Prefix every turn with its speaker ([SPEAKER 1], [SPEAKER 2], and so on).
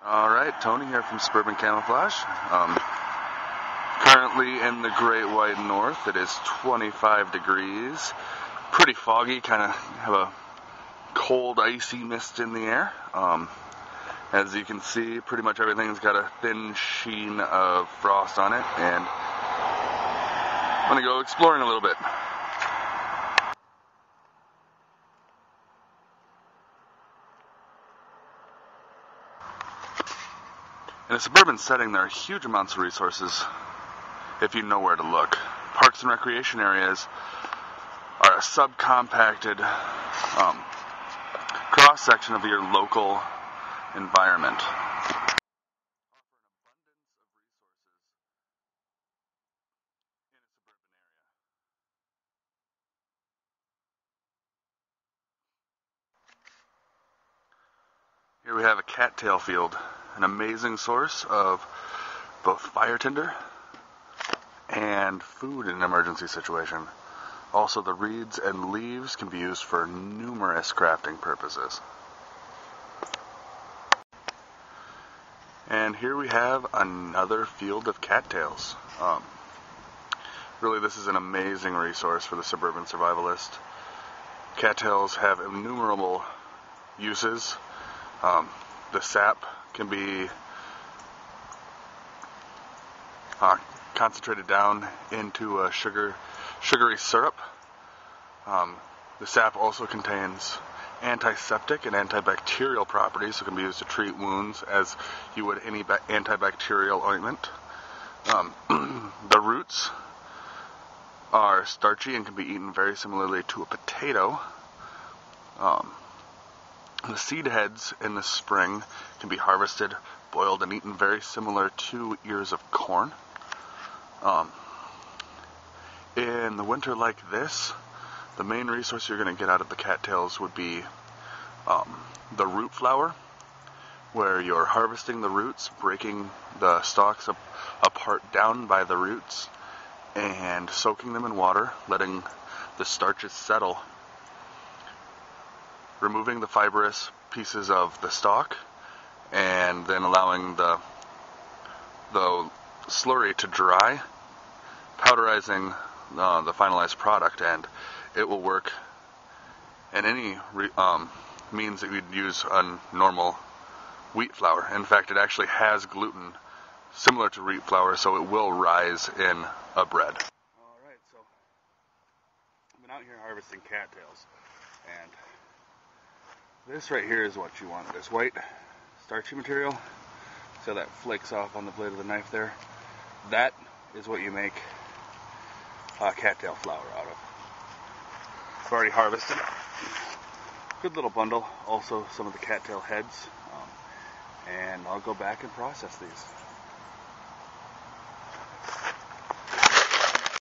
[SPEAKER 1] Alright, Tony here from Suburban Camouflage. Currently in the Great White North. It is 25 degrees. Pretty foggy, kind of have a cold, icy mist in the air. As you can see, pretty much everything's got a thin sheen of frost on it, and I'm going to go exploring a little bit. In a suburban setting, there are huge amounts of resources if you know where to look. Parks and recreation areas are a subcompacted cross-section of your local environment. Here we have a cattail field, an amazing source of both fire tinder and food in an emergency situation. Also, the reeds and leaves can be used for numerous crafting purposes. And here we have another field of cattails. Really, this is an amazing resource for the suburban survivalist. Cattails have innumerable uses. The sap can be concentrated down into a sugary syrup. The sap also contains antiseptic and antibacterial properties, so it can be used to treat wounds as you would any antibacterial ointment. The roots are starchy and can be eaten very similarly to a potato. The seed heads in the spring can be harvested, boiled, and eaten very similar to ears of corn. In the winter like this, the main resource you're going to get out of the cattails would be the root flower, where you're harvesting the roots, breaking the stalks apart down by the roots, and soaking them in water, letting the starches settle, removing the fibrous pieces of the stalk, and then allowing the slurry to dry, powderizing the finalized product, and it will work in any means that you'd use on normal wheat flour. In fact, it actually has gluten similar to wheat flour, so it will rise in a bread. Alright, so I've been out here harvesting cattails, and this right here is what you want. This white starchy material, so that flakes off on the blade of the knife there. That is what you make cattail flour out of. I've already harvested good little bundle, also some of the cattail heads, and I'll go back and process these.